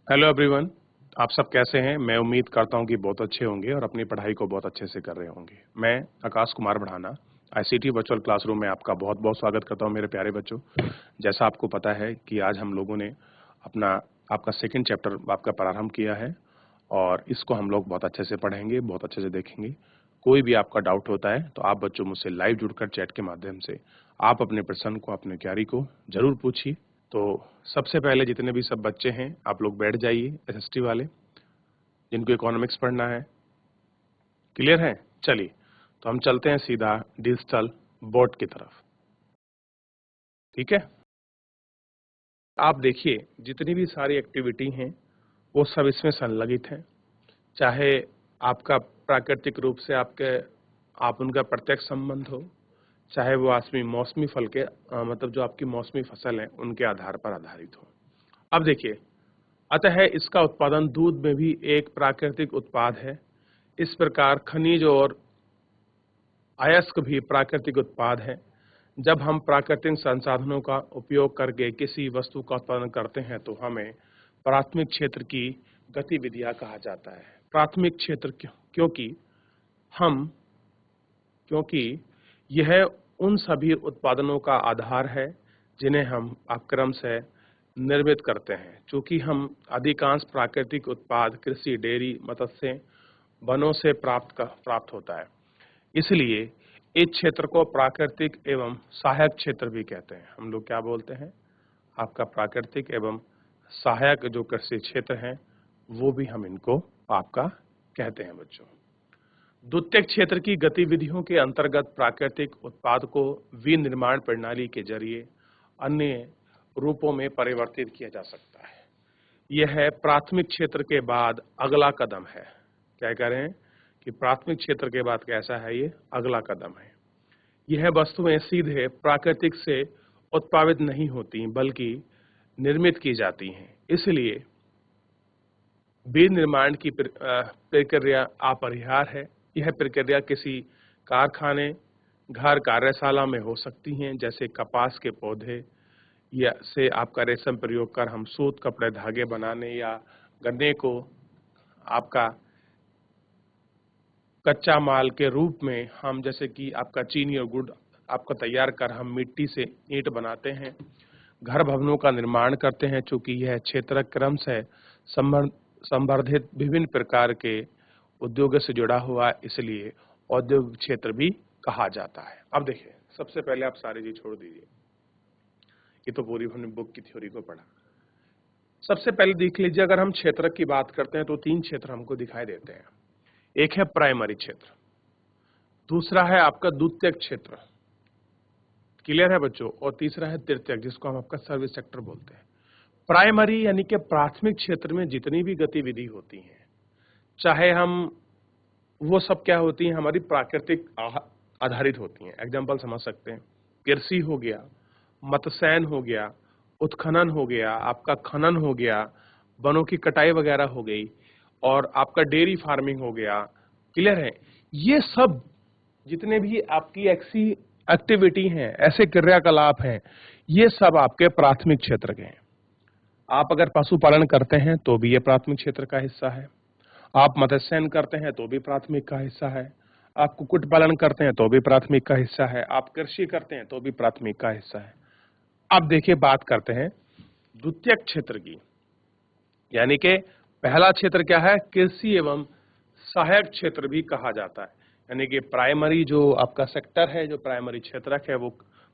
Hello everyone. आप सब कैसे हैं? मैं उम्मीद करता हूं कि बहुत अच्छे होंगे और अपनी पढ़ाई को बहुत अच्छे से कर रहे होंगे। मैं आकाश कुमार बढ़ाना आईसीटी वर्चुअल क्लासरूम में आपका बहुत बहुत स्वागत करता हूं मेरे प्यारे बच्चों। जैसा आपको पता है कि आज हम लोगों ने आपका सेकंड चैप्टर आपका प्रारंभ किया है और इसको हम लोग बहुत अच्छे से पढ़ेंगे, बहुत अच्छे से देखेंगे। कोई भी आपका डाउट होता है तो आप बच्चों मुझसे लाइव जुड़कर चैट के माध्यम से आप अपने प्रश्न को, अपने क्वेरी को जरूर पूछिए। तो सबसे पहले जितने भी सब बच्चे हैं आप लोग बैठ जाइए, एसएसटी वाले जिनको इकोनॉमिक्स पढ़ना है। क्लियर है? चलिए तो हम चलते हैं सीधा डिजिटल बोर्ड की तरफ। ठीक है, आप देखिए जितनी भी सारी एक्टिविटी हैं वो सब इसमें संलगित हैं। चाहे आपका प्राकृतिक रूप से आप उनका प्रत्यक्ष संबंध हो, चाहे वो आसमी मौसमी फल के मतलब जो आपकी मौसमी फसल है उनके आधार पर आधारित हो। अब देखिए, अतः इसका उत्पादन दूध में भी एक प्राकृतिक उत्पाद है। इस प्रकार खनिज और अयस्क भी प्राकृतिक उत्पाद है। जब हम प्राकृतिक संसाधनों का उपयोग करके किसी वस्तु का उत्पादन करते हैं तो हमें प्राथमिक क्षेत्र की गतिविधियां कहा जाता है। प्राथमिक क्षेत्र क्योंकि हम क्योंकि यह उन सभी उत्पादनों का आधार है जिन्हें हम क्रम से निर्मित करते हैं। चूंकि हम अधिकांश प्राकृतिक उत्पाद कृषि, डेयरी, मत्स्य, वनों से प्राप्त होता है, इसलिए इस क्षेत्र को प्राकृतिक एवं सहायक क्षेत्र भी कहते हैं। हम लोग क्या बोलते हैं? आपका प्राकृतिक एवं सहायक जो कृषि क्षेत्र हैं वो भी हम इनको आपका कहते हैं बच्चों। द्वितीयक क्षेत्र की गतिविधियों के अंतर्गत प्राकृतिक उत्पाद को विनिर्माण प्रणाली के जरिए अन्य रूपों में परिवर्तित किया जा सकता है। यह प्राथमिक क्षेत्र के बाद अगला कदम है। क्या कह रहे हैं कि प्राथमिक क्षेत्र के बाद कैसा है? ये अगला कदम है। यह वस्तुएं सीधे प्राकृतिक से उत्पादित नहीं होती बल्कि निर्मित की जाती हैं। इसलिए विनिर्माण की प्रक्रिया अपरिहार्य है। यह प्रक्रिया किसी कारखाने, घर, कार्यशाला में हो सकती हैं, जैसे कपास के पौधे या से आपका रेशम प्रयोग कर हम सूत, कपड़े, धागे बनाने, या गन्ने को आपका कच्चा माल के रूप में हम जैसे कि आपका चीनी और गुड़ आपका तैयार कर हम मिट्टी से ईंट बनाते हैं, घर भवनों का निर्माण करते हैं। चूंकि यह क्षेत्र क्रम से संवर्धित विभिन्न प्रकार के उद्योगों से जुड़ा हुआ, इसलिए औद्योगिक क्षेत्र भी कहा जाता है। अब देखिए, सबसे पहले आप सारी चीज छोड़ दीजिए, ये तो पूरी हमने बुक की थ्योरी को पढ़ा। सबसे पहले देख लीजिए, अगर हम क्षेत्र की बात करते हैं तो तीन क्षेत्र हमको दिखाई देते हैं। एक है प्राइमरी क्षेत्र, दूसरा है आपका द्वितीयक क्षेत्र, क्लियर है बच्चों, और तीसरा है तृतीयक, जिसको हम आपका सर्विस सेक्टर बोलते हैं। प्राइमरी यानी कि प्राथमिक क्षेत्र में जितनी भी गतिविधि होती है, चाहे हम वो सब क्या होती हैं, हमारी प्राकृतिक आधारित होती हैं। एग्जाम्पल समझ सकते हैं, कृषि हो गया, मत्स्यन हो गया, उत्खनन हो गया, आपका खनन हो गया, वनों की कटाई वगैरह हो गई, और आपका डेयरी फार्मिंग हो गया। क्लियर है? ये सब जितने भी आपकी ऐसी एक्टिविटी हैं, ऐसे क्रियाकलाप हैं, ये सब आपके प्राथमिक क्षेत्र के हैं। आप अगर पशुपालन करते हैं तो भी ये प्राथमिक क्षेत्र का हिस्सा है। आप मत्स्यन करते हैं तो भी प्राथमिक का हिस्सा है। आप कुक्कुट पालन करते हैं तो भी प्राथमिक का हिस्सा है। आप कृषि करते हैं तो भी प्राथमिक का हिस्सा है। अब देखिए, बात करते हैं द्वितीयक क्षेत्र की, यानी कि पहला क्षेत्र क्या है? कृषि एवं सहायक क्षेत्र भी कहा जाता है। यानी कि प्राइमरी जो आपका सेक्टर है, जो प्राइमरी क्षेत्र है, वो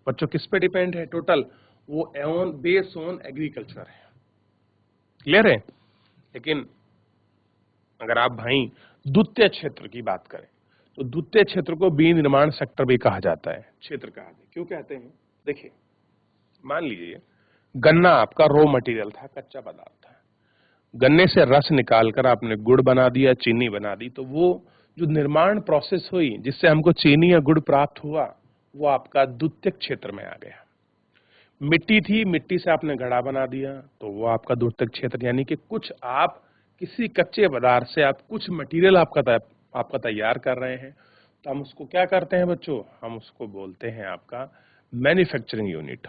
बच्चों किस पे डिपेंड है? टोटल वो ऑन बेस ऑन एग्रीकल्चर है। क्लियर है? लेकिन अगर आप भाई द्वितीय क्षेत्र की बात करें तो द्वितीय क्षेत्र को विनिर्माण सेक्टर भी कहा जाता है, क्षेत्र कहा जाता है। क्यों कहते हैं? देखिए, मान लीजिए गन्ना आपका रॉ मटेरियल था, कच्चा पदार्थ था। गन्ने से रस निकालकर आपने गुड़ बना दिया, चीनी बना दी, तो वो जो निर्माण प्रोसेस हुई जिससे हमको चीनी या गुड़ प्राप्त हुआ, वो आपका द्वितीयक क्षेत्र में आ गया। मिट्टी थी, मिट्टी से आपने घड़ा बना दिया, तो वो आपका द्वितीयक क्षेत्र, यानी कि कुछ आप किसी कच्चे पदार्थ से आप कुछ मटेरियल आपका तैयार कर रहे हैं, तो हम उसको क्या करते हैं बच्चों? हम उसको बोलते हैं आपका मैन्युफैक्चरिंग यूनिट।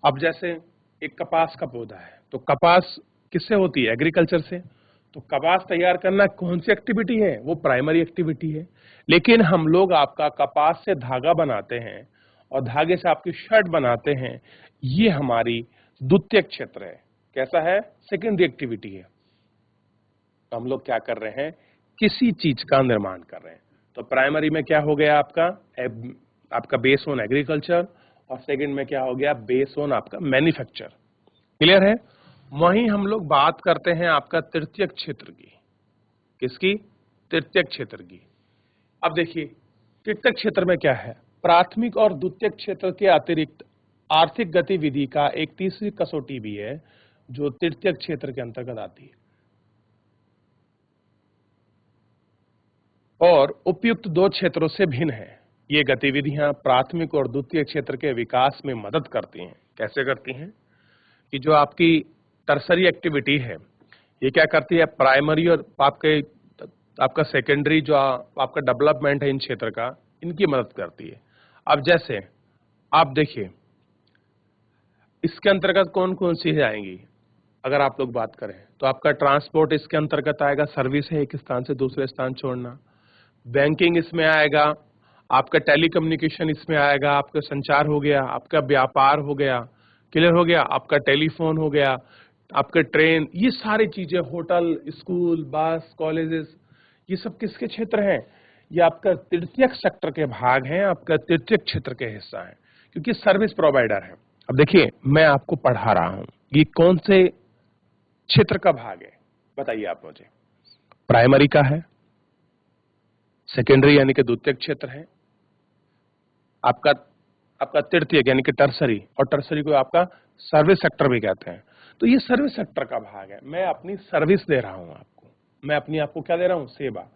अब जैसे एक कपास का पौधा है, तो कपास किससे होती है? एग्रीकल्चर से। तो कपास तैयार करना कौन सी एक्टिविटी है? वो प्राइमरी एक्टिविटी है। लेकिन हम लोग आपका कपास से धागा बनाते हैं और धागे से आपकी शर्ट बनाते हैं, ये हमारी द्वितीयक क्षेत्र है। कैसा है? सेकेंडरी एक्टिविटी है। तो हम लोग क्या कर रहे हैं? किसी चीज का निर्माण कर रहे हैं। तो प्राइमरी में क्या हो गया आपका बेस ऑन एग्रीकल्चर, और सेकंड में क्या हो गया? बेस ऑन आपका मैन्युफैक्चर। क्लियर है? वहीं हम लोग बात करते हैं आपका तृतीयक क्षेत्र की। किसकी? तृतीयक क्षेत्र की। अब देखिए तृतीयक क्षेत्र में क्या है? प्राथमिक और द्वितीयक क्षेत्र के अतिरिक्त आर्थिक गतिविधि का एक तीसरी कसौटी भी है जो तृतीयक क्षेत्र के अंतर्गत आती है, और उपयुक्त दो क्षेत्रों से भिन्न है। ये गतिविधियां प्राथमिक और द्वितीय क्षेत्र के विकास में मदद करती हैं। कैसे करती हैं? कि जो आपकी टर्सरी एक्टिविटी है, ये क्या करती है? प्राइमरी और आपका सेकेंडरी जो आपका डेवलपमेंट है इन क्षेत्र का, इनकी मदद करती है। अब जैसे आप देखिए इसके अंतर्गत कौन कौन सी आएंगी? अगर आप लोग बात करें तो आपका ट्रांसपोर्ट इसके अंतर्गत आएगा, सर्विस है एक स्थान से दूसरे स्थान छोड़ना। बैंकिंग इसमें आएगा, आपका टेलीकम्युनिकेशन इसमें आएगा, आपका संचार हो गया, आपका व्यापार हो गया, क्लियर हो गया, आपका टेलीफोन हो गया, आपका ट्रेन, ये सारी चीजें, होटल, स्कूल, बस, कॉलेजेस, ये सब किसके क्षेत्र हैं? ये आपका तृतीयक सेक्टर के भाग हैं, आपका तृतीयक क्षेत्र के हिस्सा है, क्योंकि सर्विस प्रोवाइडर है। अब देखिए मैं आपको पढ़ा रहा हूं, ये कौन से क्षेत्र का भाग है? बताइए आप मुझे। प्राइमरी का है, सेकेंडरी यानी कि द्वितीयक क्षेत्र है, आपका आपका तृतीयक यानी कि टर्सरी, और टर्सरी को आपका सर्विस सेक्टर भी कहते हैं। तो ये सर्विस सेक्टर का भाग है। मैं अपनी सर्विस दे रहा हूं आपको, मैं अपनी आपको क्या दे रहा हूं? सेवा।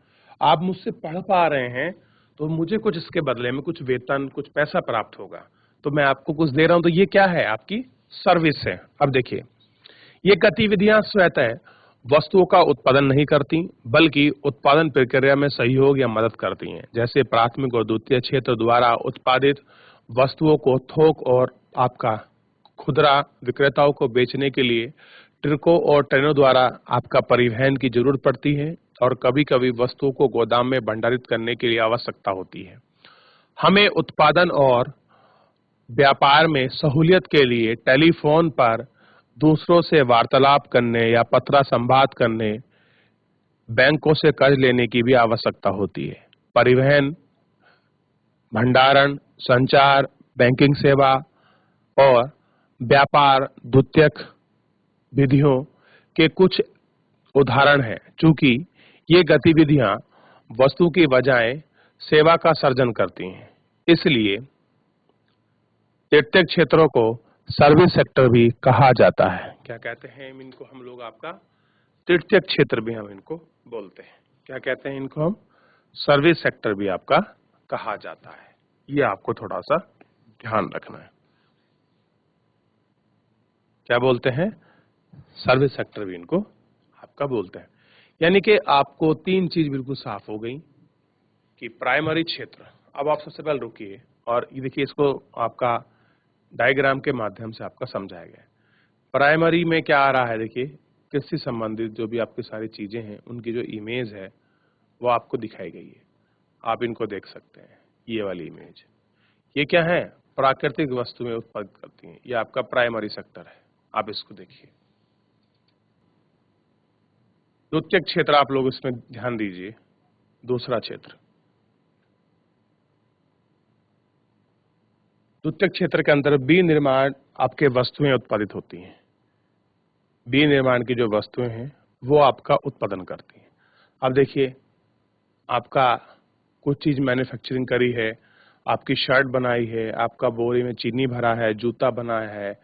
आप मुझसे पढ़ पा रहे हैं तो मुझे कुछ इसके बदले में कुछ वेतन, कुछ पैसा प्राप्त होगा, तो मैं आपको कुछ दे रहा हूं, तो ये क्या है? आपकी सर्विस है। अब देखिए ये गतिविधियां स्वतः वस्तुओं का उत्पादन नहीं करती, बल्कि उत्पादन प्रक्रिया में सहयोग या मदद करती हैं। जैसे प्राथमिक और द्वितीय क्षेत्र द्वारा उत्पादित वस्तुओं को थोक और आपका खुदरा विक्रेताओं को बेचने के लिए ट्रकों और ट्रेनों द्वारा आपका परिवहन की जरूरत पड़ती है, और कभी-कभी वस्तुओं को गोदाम में भंडारित करने के लिए आवश्यकता होती है। हमें उत्पादन और व्यापार में सहूलियत के लिए टेलीफोन पर दूसरों से वार्तालाप करने या पत्र संवाद करने, बैंकों से कर्ज लेने की भी आवश्यकता होती है। परिवहन, भंडारण, संचार, बैंकिंग सेवा और व्यापार द्वितीयक विधियों के कुछ उदाहरण हैं। चूंकि ये गतिविधियां वस्तु की बजाय सेवा का सर्जन करती हैं, इसलिए तृतीयक क्षेत्रों को सर्विस सेक्टर भी कहा जाता है। क्या कहते हैं इनको हम लोग? आपका तृतीयक क्षेत्र भी हम इनको बोलते हैं। क्या कहते हैं इनको हम? सर्विस सेक्टर भी आपका कहा जाता है। ये आपको थोड़ा सा ध्यान रखना है। क्या बोलते हैं? सर्विस सेक्टर भी इनको आपका बोलते हैं। यानी कि आपको तीन चीज बिल्कुल साफ हो गई कि प्राइमरी क्षेत्र। अब आप सबसे पहले रुकिए और ये देखिए, इसको आपका डायग्राम के माध्यम से आपका समझाया गया है। प्राइमरी में क्या आ रहा है? देखिए कृषि संबंधित जो भी आपकी सारी चीजें हैं, उनकी जो इमेज है वो आपको दिखाई गई है। आप इनको देख सकते हैं। ये वाली इमेज, ये क्या है? प्राकृतिक वस्तुएं उत्पादित करती हैं। ये आपका प्राइमरी सेक्टर है। आप इसको देखिए। द्वितीयक क्षेत्र आप लोग इसमें ध्यान दीजिए। दूसरा क्षेत्र, द्वितीयक क्षेत्र के अंदर विनिर्माण आपके वस्तुएं उत्पादित होती हैं। विनिर्माण की जो वस्तुएं हैं वो आपका उत्पादन करती हैं। अब देखिए आपका कुछ चीज मैन्युफैक्चरिंग करी है, आपकी शर्ट बनाई है, आपका बोरी में चीनी भरा है, जूता बनाया है,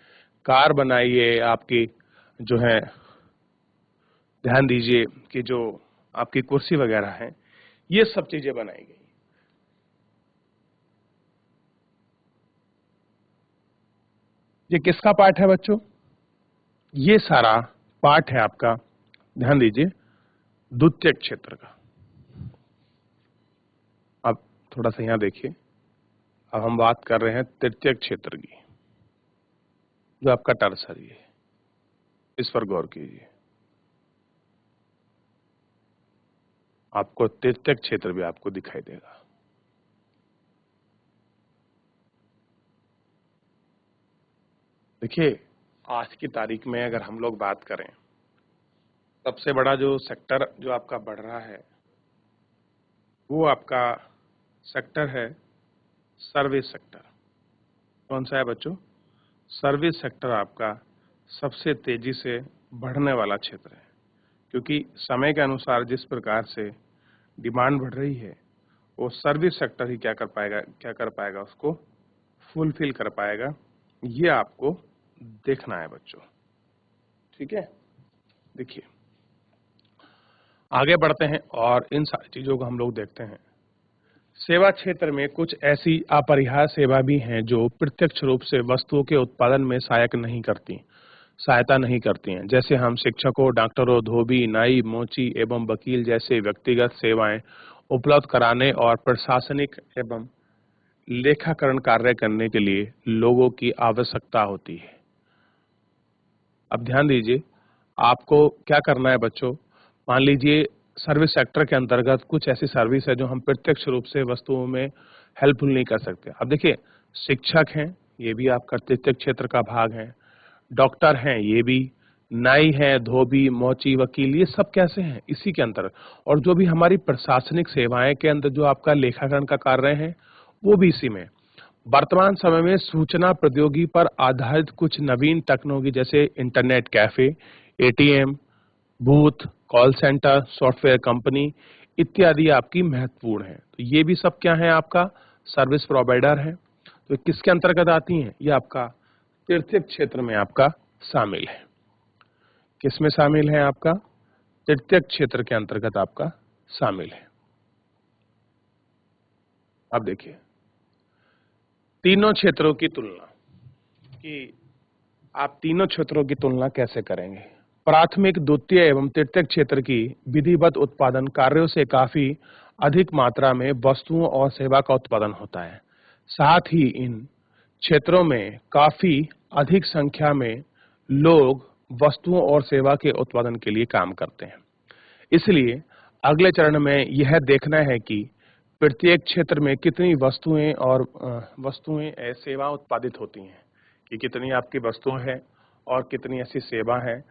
कार बनाई है आपकी, जो है ध्यान दीजिए कि जो आपकी कुर्सी वगैरह है, ये सब चीजें बनाई गई। ये किसका पार्ट है बच्चों? ये सारा पार्ट है आपका, ध्यान दीजिए, द्वितीयक क्षेत्र का। अब थोड़ा सा यहां देखिए, अब हम बात कर रहे हैं तृतीयक क्षेत्र की, जो आपका टर्सरी है। इस पर गौर कीजिए। आपको तृतीयक क्षेत्र भी आपको दिखाई देगा। देखिए, आज की तारीख में अगर हम लोग बात करें, सबसे बड़ा जो सेक्टर जो आपका बढ़ रहा है, वो आपका सेक्टर है सर्विस सेक्टर। कौन सा है बच्चों? सर्विस सेक्टर आपका सबसे तेजी से बढ़ने वाला क्षेत्र है, क्योंकि समय के अनुसार जिस प्रकार से डिमांड बढ़ रही है, वो सर्विस सेक्टर ही क्या कर पाएगा उसको फुलफिल कर पाएगा। ये आपको देखना है बच्चों, ठीक है। देखिए, आगे बढ़ते हैं और इन सारी चीजों को हम लोग देखते हैं। सेवा क्षेत्र में कुछ ऐसी अपरिहार्य सेवा भी हैं जो प्रत्यक्ष रूप से वस्तुओं के उत्पादन में सहायता नहीं करती हैं। जैसे हम शिक्षकों, डॉक्टरों, धोबी, नाई, मोची एवं वकील जैसे व्यक्तिगत सेवाएं उपलब्ध कराने और प्रशासनिक एवं लेखाकरण कार्य करने के लिए लोगों की आवश्यकता होती है। अब ध्यान दीजिए, आपको क्या करना है बच्चों। मान लीजिए सर्विस सेक्टर के अंतर्गत कुछ ऐसी सर्विस है जो हम प्रत्यक्ष रूप से वस्तुओं में हेल्पफुल नहीं कर सकते। अब देखिए, शिक्षक हैं, ये भी आपका तृतीयक क्षेत्र का भाग है। डॉक्टर हैं, ये भी। नाई है, धोबी, मोची, वकील, ये सब कैसे हैं? इसी के अंतर्गत। और जो भी हमारी प्रशासनिक सेवाएं के अंदर जो आपका लेखाकरण का कार्य है, वो भी इसी में। वर्तमान समय में सूचना प्रौद्योगिकी पर आधारित कुछ नवीन तकनीकी जैसे internet cafe, ATM, booth, call centre, software company इत्यादि आपकी महत्वपूर्ण है। तो ये भी सब क्या है? आपका सर्विस प्रोवाइडर है। तो ये किसके अंतर्गत आती हैं? ये आपका तृतीयक क्षेत्र में आपका शामिल है। किसमें शामिल है? आपका तृतीयक क्षेत्र के अंतर्गत आपका शामिल है। अब देखिए, तीनों क्षेत्रों की तुलना कि आप तीनों क्षेत्रों की तुलना कैसे करेंगे। प्राथमिक, द्वितीय एवं तृतीयक क्षेत्र की विधिवत उत्पादन कार्यों से काफी अधिक मात्रा में वस्तुओं और सेवा का उत्पादन होता है। साथ ही इन क्षेत्रों में काफी अधिक संख्या में लोग वस्तुओं और सेवा के उत्पादन के लिए काम करते हैं। इसलिए अगले चरण में यह देखना है कि प्रत्येक क्षेत्र में कितनी वस्तुएं सेवा उत्पादित होती हैं, कि कितनी आपकी वस्तुएं हैं और कितनी ऐसी सेवा है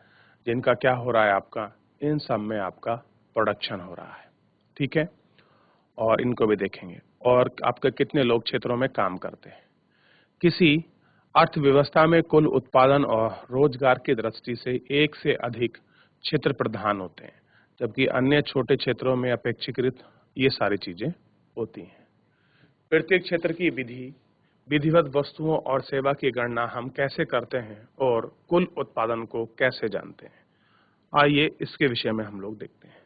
जिनका क्या हो रहा है, आपका इन सब में आपका प्रोडक्शन हो रहा है, ठीक है। और इनको भी देखेंगे और आपके कितने लोग क्षेत्रों में काम करते हैं। किसी अर्थव्यवस्था में कुल उत्पादन और रोजगार की दृष्टि से एक से अधिक क्षेत्र प्रधान होते हैं, जबकि अन्य छोटे क्षेत्रों में अपेक्षाकृत ये सारी चीजें होती हैं। प्रत्येक क्षेत्र की विधिवत वस्तुओं और सेवा की गणना हम कैसे करते हैं और कुल उत्पादन को कैसे जानते हैं, आइए इसके विषय में हम लोग देखते हैं।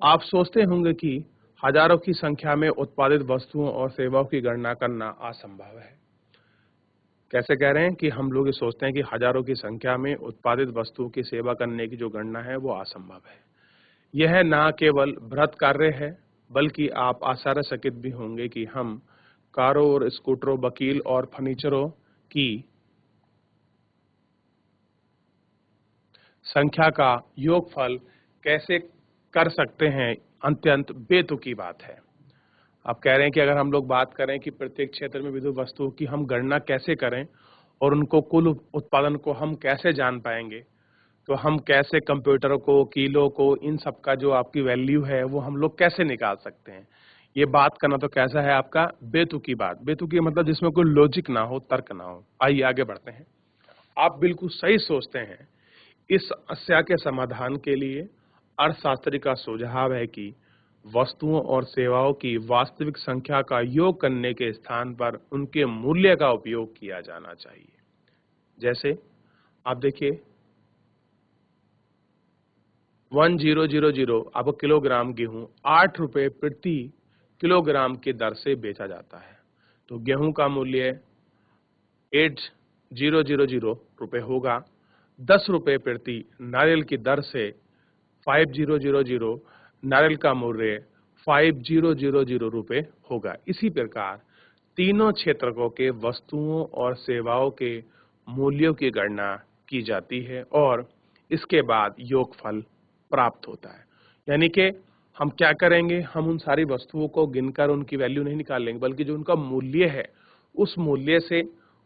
आप सोचते होंगे कि हजारों की संख्या में उत्पादित वस्तुओं और सेवाओं की गणना करना असंभव है। कैसे कह रहे हैं? कि हम लोग ये सोचते हैं कि हजारों की संख्या में उत्पादित वस्तुओं की सेवा करने की जो गणना है वो असंभव है। यह ना केवल बृहत कार्य है, बल्कि आप आश्चर्यचकित भी होंगे कि हम कारों और स्कूटरों, वकील और फर्नीचरों की संख्या का योगफल कैसे कर सकते हैं। अत्यंत बेतुकी बात है। आप कह रहे हैं कि अगर हम लोग बात करें कि प्रत्येक क्षेत्र में विद्युत वस्तुओं की हम गणना कैसे करें और उनको कुल उत्पादन को हम कैसे जान पाएंगे, तो हम कैसे कंप्यूटर को, किलो को, इन सब का जो आपकी वैल्यू है वो हम लोग कैसे निकाल सकते हैं। ये बात करना तो कैसा है? आपका बेतुकी बात। बेतुकी मतलब जिसमें कोई लॉजिक ना हो, तर्क ना हो। आइए आगे बढ़ते हैं। आप बिल्कुल सही सोचते हैं। इस समस्या के समाधान के लिए अर्थशास्त्री का सुझाव है कि वस्तुओं और सेवाओं की वास्तविक संख्या का योग करने के स्थान पर उनके मूल्य का उपयोग किया जाना चाहिए। जैसे आप देखिए 1000 आपको किलोग्राम गेहूं 8 रुपए प्रति किलोग्राम की दर से बेचा जाता है, तो गेहूं का मूल्य 8000 रुपए होगा। 10 रुपए प्रति नारियल की दर से 5000 नारियल का मूल्य 5000 रुपए होगा। इसी प्रकार तीनों क्षेत्रकों के वस्तुओं और सेवाओं के मूल्यों की गणना की जाती है और इसके बाद योगफल प्राप्त होता है। यानी कि हम क्या करेंगे, हम उन सारी वस्तुओं को गिनकर उनकी वैल्यू नहीं निकाल लेंगे, बल्कि जो उनका मूल्य है उस मूल्य से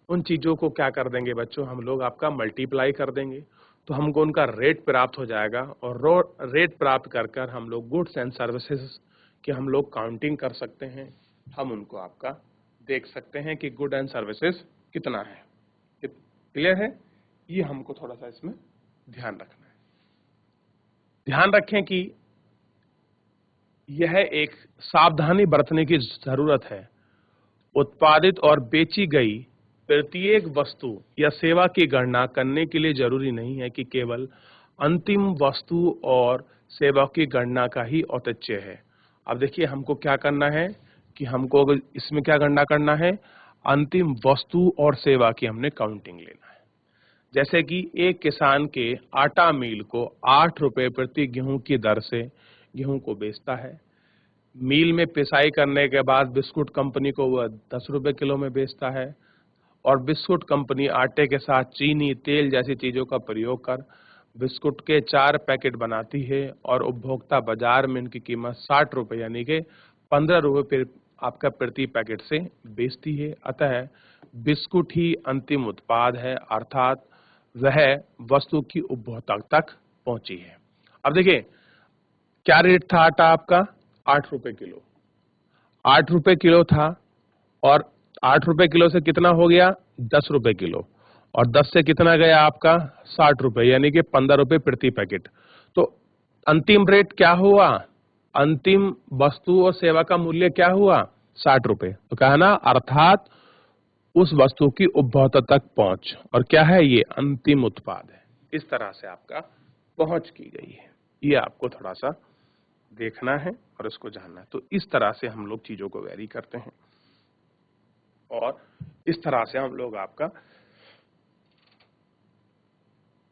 उन चीजों को क्या कर देंगे बच्चों, हम लोग आपका मल्टीप्लाई कर देंगे, तो हमको उनका रेट प्राप्त हो जाएगा। और रेट प्राप्त कर कर हम लोग गुड्स एंड सर्विसेज की हम लोग काउंटिंग कर सकते हैं। हम उनको आपका देख सकते हैं कि गुड एंड सर्विसेज कितना है। क्लियर है? ये हमको थोड़ा सा इसमें ध्यान रखना है। ध्यान रखें कि यह एक सावधानी बरतने की जरूरत है। उत्पादित और बेची गई प्रत्येक वस्तु या सेवा की गणना करने के लिए जरूरी नहीं है कि केवल अंतिम वस्तु और सेवा की गणना का ही औचित्य है। अब देखिए हमको क्या करना है कि हमको इसमें क्या गणना करना है, अंतिम वस्तु और सेवा की हमने काउंटिंग लेना है। जैसे कि एक किसान के आटा मिल को 8 रुपए प्रति गेहूं की दर से गेहूं को बेचता है। मिल में पिसाई करने के बाद बिस्कुट कंपनी को वह 10 रुपए किलो में बेचता है, और बिस्कुट कंपनी आटे के साथ चीनी, तेल जैसी चीजों का प्रयोग कर बिस्कुट के 4 पैकेट बनाती है, और उपभोक्ता बाजार में इनकी कीमत 60 रुपए यानी कि 15 रुपए आपका प्रति पैकेट से बेचती है। अतः बिस्कुट ही अंतिम उत्पाद है, अर्थात वह वस्तु की उपभोक्ता तक पहुंची है। अब देखिए क्या रेट था आटा आपका, 8 रुपए किलो। 8 रुपए किलो था, और 8 रुपए किलो से कितना हो गया, 10 रुपए किलो, और 10 से कितना गया आपका 60 रुपए यानी कि 15 रुपए प्रति पैकेट। तो अंतिम रेट क्या हुआ, अंतिम वस्तु और सेवा का मूल्य क्या हुआ, 60 रुपए। तो क्या है ना, अर्थात उस वस्तु की उपभोक्ता तक पहुंच, और क्या है ये अंतिम उत्पाद है। इस तरह से आपका पहुंच की गई है। ये आपको थोड़ा सा देखना है और इसको जानना है। तो इस तरह से हम लोग चीजों को वेरी करते हैं, और इस तरह से हम लोग आपका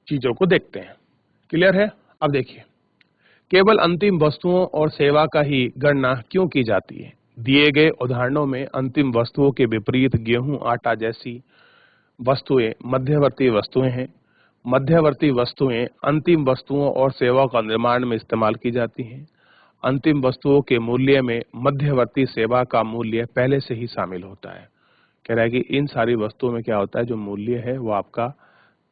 चीजों को देखते हैं। क्लियर है? अब देखिए केवल अंतिम वस्तुओं और सेवा का ही गणना क्यों की जाती है। दिए गए उदाहरणों में अंतिम वस्तुओं के विपरीत गेहूं, आटा जैसी वस्तुएं मध्यवर्ती वस्तुएं हैं। मध्यवर्ती वस्तुएं अंतिम वस्तुओं और सेवाओं का निर्माण में इस्तेमाल की जाती हैं। अंतिम वस्तुओं के मूल्य में मध्यवर्ती सेवा का मूल्य पहले से ही शामिल होता है। कह रहा है कि इन सारी वस्तुओं में क्या होता है, जो मूल्य है वो आपका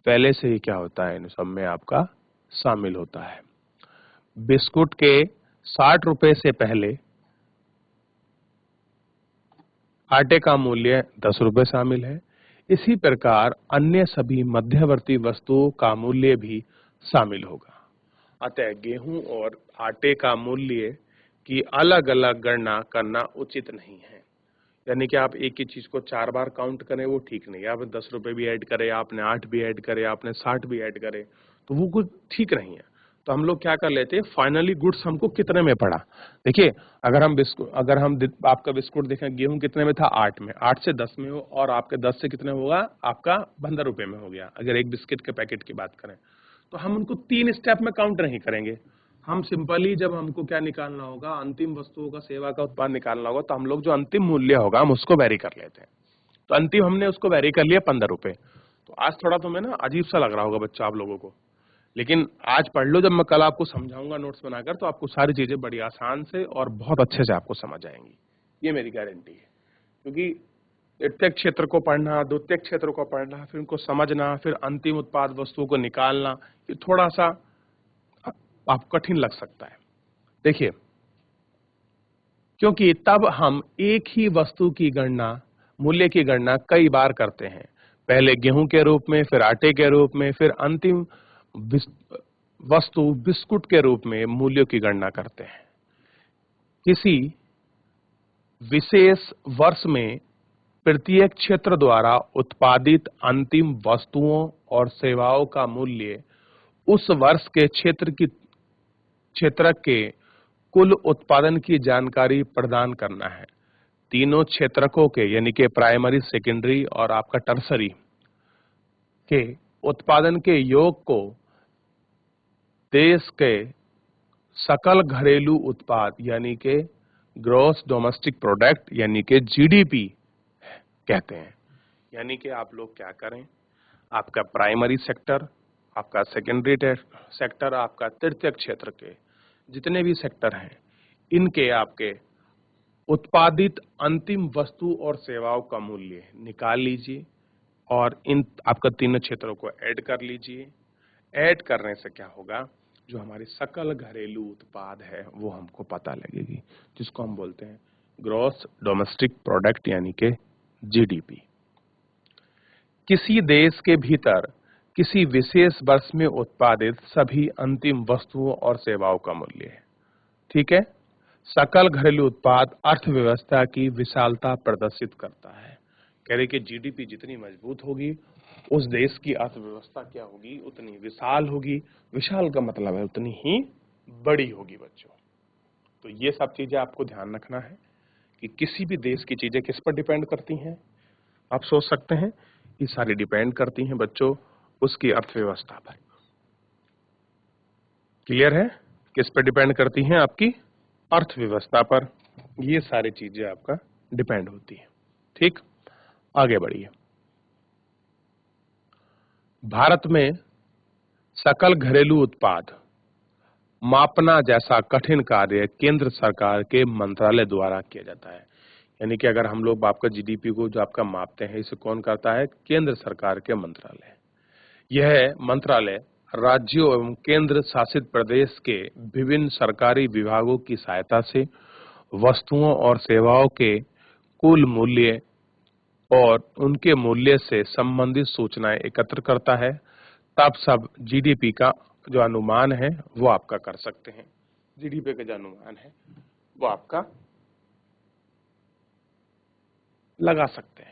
पहले से ही क्या होता है, इन सब में आपका शामिल होता है। बिस्कुट के 60 रुपए से पहले आटे का मूल्य 10 रुपए शामिल है। इसी प्रकार अन्य सभी मध्यवर्ती वस्तुओं का मूल्य भी शामिल होगा। अतः गेहूं और आटे का मूल्य की अलग अलग गणना करना उचित नहीं है। यानी कि आप एक ही चीज को 4 बार काउंट करें वो ठीक नहीं है। आपने 10 रुपए भी ऐड करे, आपने 8 भी ऐड करे, आपने 60 भी ऐड करे, तो वो कुछ ठीक नहीं है। तो हम लोग क्या कर लेते हैं, फाइनली गुड्स हमको कितने में पड़ा। देखिए अगर हम आपका बिस्कुट देखें, गेहूं कितने में था, 8 में, 8 से 10 में हो, और आपके 10 से कितने होगा, आपका 15 रुपए में हो गया। अगर एक बिस्किट के पैकेट की बात करें तो हम उनको 3 स्टेप में काउंट नहीं करेंगे। हम सिंपली जब हमको क्या निकालना होगा, अंतिम वस्तुओं का सेवा का उत्पाद निकालना होगा, तो हम लोग जो अंतिम मूल्य होगा हम उसको वेरी कर लेते हैं। तो अंतिम हमने उसको वेरी कर लिया 15 रुपए। तो आज थोड़ा तुम्हें ना अजीब सा लग रहा होगा बच्चा आप लोगों को, लेकिन आज पढ़ लो, जब मैं कल आपको समझाऊंगा नोट्स बनाकर, तो आपको सारी चीजें बड़ी आसान से और बहुत अच्छे से आपको समझ आएंगी, ये मेरी गारंटी है। क्योंकि तृतीयक क्षेत्र को पढ़ना, द्वितीयक क्षेत्र को पढ़ना, फिर उनको समझना, फिर अंतिम उत्पाद वस्तुओं को निकालना, ये थोड़ा सा आपको कठिन लग सकता है। देखिए क्योंकि तब हम एक ही वस्तु की गणना, मूल्य की गणना कई बार करते हैं, पहले गेहूं के रूप में, फिर आटे के रूप में, फिर अंतिम वस्तु बिस्कुट के रूप में मूल्यों की गणना करते हैं। किसी विशेष वर्ष में प्रत्येक क्षेत्र द्वारा उत्पादित अंतिम वस्तुओं और सेवाओं का मूल्य उस वर्ष के क्षेत्र के कुल उत्पादन की जानकारी प्रदान करना है। तीनों क्षेत्रकों के यानी कि प्राइमरी, सेकेंडरी और आपका टर्सरी के उत्पादन के योग को देश के सकल घरेलू उत्पाद यानी कि ग्रॉस डोमेस्टिक प्रोडक्ट यानी कि जीडीपी कहते हैं। यानी कि आप लोग क्या करें, आपका प्राइमरी सेक्टर, आपका सेकेंडरी सेक्टर, आपका तृतीयक क्षेत्र के जितने भी सेक्टर हैं, इनके आपके उत्पादित अंतिम वस्तु और सेवाओं का मूल्य निकाल लीजिए और इन आपका तीनों क्षेत्रों को ऐड कर लीजिए। ऐड करने से क्या होगा, जो हमारी सकल घरेलू उत्पाद है वो हमको पता लगेगी, जिसको हम बोलते हैं ग्रॉस डोमेस्टिक प्रोडक्ट यानी के जीडीपी। किसी देश के भीतर किसी विशेष वर्ष में उत्पादित सभी अंतिम वस्तुओं और सेवाओं का मूल्य है। ठीक है, सकल घरेलू उत्पाद अर्थव्यवस्था की विशालता प्रदर्शित करता है। कह रहे कि जीडीपी जितनी मजबूत होगी उस देश की अर्थव्यवस्था क्या होगी, उतनी विशाल होगी। विशाल का मतलब है उतनी ही बड़ी होगी बच्चों। तो ये सब चीजें आपको ध्यान रखना है कि किसी भी देश की चीजें किस पर डिपेंड करती हैं। आप सोच सकते हैं ये सारी डिपेंड करती हैं बच्चों उसकी अर्थव्यवस्था पर। क्लियर है, किस पर डिपेंड करती हैं, आपकी अर्थव्यवस्था पर ये सारी चीजें आपका डिपेंड होती है। ठीक, आगे बढ़िए। भारत में सकल घरेलू उत्पाद मापना जैसा कठिन कार्य केंद्र सरकार के मंत्रालय द्वारा किया जाता है। यानी कि अगर हम लोग आपका जीडीपी को जो आपका मापते हैं, इसे कौन करता है, केंद्र सरकार के मंत्रालय। यह मंत्रालय राज्यों एवं केंद्र शासित प्रदेश के विभिन्न सरकारी विभागों की सहायता से वस्तुओं और सेवाओं के कुल मूल्य और उनके मूल्य से संबंधित सूचनाएं एकत्र करता है। तब सब जीडीपी का जो अनुमान है वो आपका कर सकते हैं। जीडीपी का जो अनुमान है वो आपका लगा सकते हैं।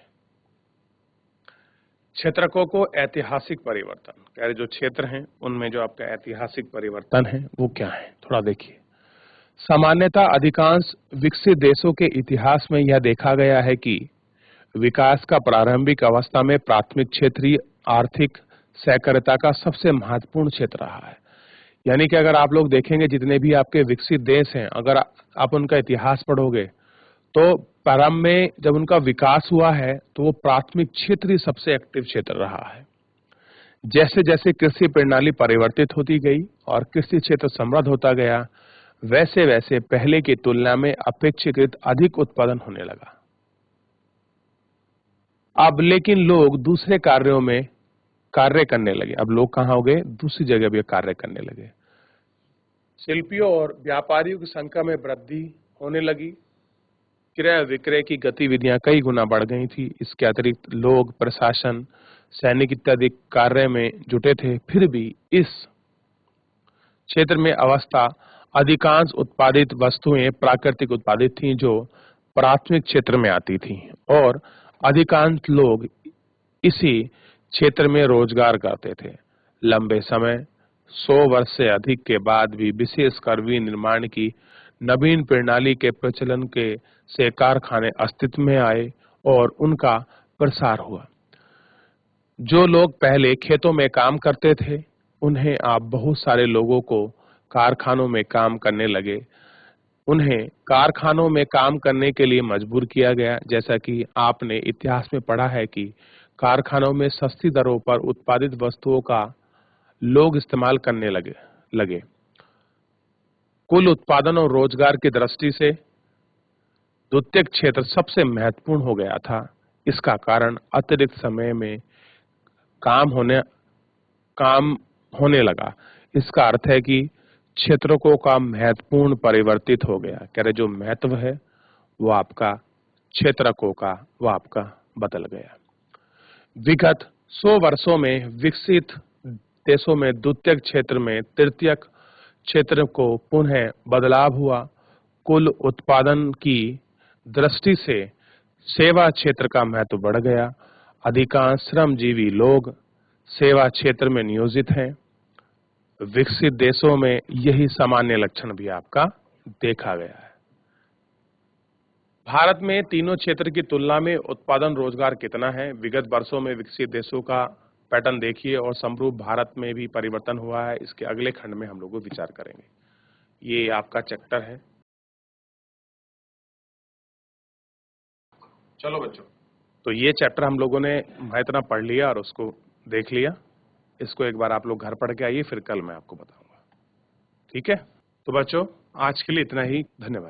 क्षेत्रकों को ऐतिहासिक परिवर्तन, कह रहे जो क्षेत्र हैं उनमें जो आपका ऐतिहासिक परिवर्तन है वो क्या है, थोड़ा देखिए। सामान्यतः अधिकांश विकसित देशों के इतिहास में यह देखा गया है कि विकास का प्रारंभिक अवस्था में प्राथमिक क्षेत्रीय आर्थिक सहकारिता का सबसे महत्वपूर्ण क्षेत्र रहा है। यानी कि अगर आप लोग देखेंगे जितने भी आपके विकसित देश हैं, अगर आप उनका इतिहास पढ़ोगे तो प्रारंभ में जब उनका विकास हुआ है तो वो प्राथमिक क्षेत्र ही सबसे एक्टिव क्षेत्र रहा है। जैसे जैसे कृषि प्रणाली परिवर्तित होती गई और कृषि क्षेत्र समृद्ध होता गया, वैसे वैसे पहले की तुलना में अपेक्षाकृत अधिक उत्पादन होने लगा। अब लेकिन लोग दूसरे कार्यों में कार्य करने लगे। अब लोग कहाँ हो गए, दूसरी जगह भी कार्य करने लगे। शिल्पियों और व्यापारियों की संख्या में वृद्धि होने लगी। क्रय विक्रय की गतिविधियां कई गुना बढ़ गई थी। इसके अतिरिक्त लोग प्रशासन, सैनिक इत्यादि कार्य में जुटे थे। फिर भी इस क्षेत्र में अवस्था अधिकांश उत्पादित वस्तुएं प्राकृतिक उत्पादित थीं जो प्राथमिक क्षेत्र में आती थीं और अधिकांश लोग इसी क्षेत्र में रोजगार करते थे। लंबे समय 100 वर्ष से अधिक के बाद भी विशेषकर विनिर्माण की नवीन प्रणाली के प्रचलन के से कारखाने अस्तित्व में आए और उनका प्रसार हुआ। जो लोग पहले खेतों में काम करते थे उन्हें आप बहुत सारे लोगों को कारखानों में काम करने लगे। उन्हें कारखानों में काम करने के लिए मजबूर किया गया। जैसा कि आपने इतिहास में पढ़ा है कि कारखानों में सस्ती दरों पर उत्पादित वस्तुओं का लोग इस्तेमाल करने लगे। कुल उत्पादन और रोजगार की दृष्टि से द्वितीयक क्षेत्र सबसे महत्वपूर्ण हो गया था। इसका कारण अतिरिक्त समय में काम होने लगा। इसका अर्थ है कि क्षेत्रकों का महत्वपूर्ण परिवर्तित हो गया। कह रहे जो महत्व है वो आपका क्षेत्रकों का वो आपका बदल गया। विगत 100 वर्षों में विकसित देशों में द्वितीयक क्षेत्र में तृतीयक क्षेत्र को पुनः बदलाव हुआ। कुल उत्पादन की दृष्टि से सेवा क्षेत्र का महत्व बढ़ गया। अधिकांश श्रमजीवी लोग सेवा क्षेत्र में नियोजित हैं। विकसित देशों में यही सामान्य लक्षण भी आपका देखा गया है। भारत में तीनों क्षेत्र की तुलना में उत्पादन रोजगार कितना है, विगत वर्षों में विकसित देशों का पैटर्न देखिए और समरूप भारत में भी परिवर्तन हुआ है। इसके अगले खंड में हम लोग विचार करेंगे। ये आपका चैप्टर है। चलो बच्चों, तो ये चैप्टर हम लोगों ने इतना पढ़ लिया और उसको देख लिया। इसको एक बार आप लोग घर पढ़ के आइए, फिर कल मैं आपको बताऊंगा। ठीक है, तो बच्चों आज के लिए इतना ही। धन्यवाद।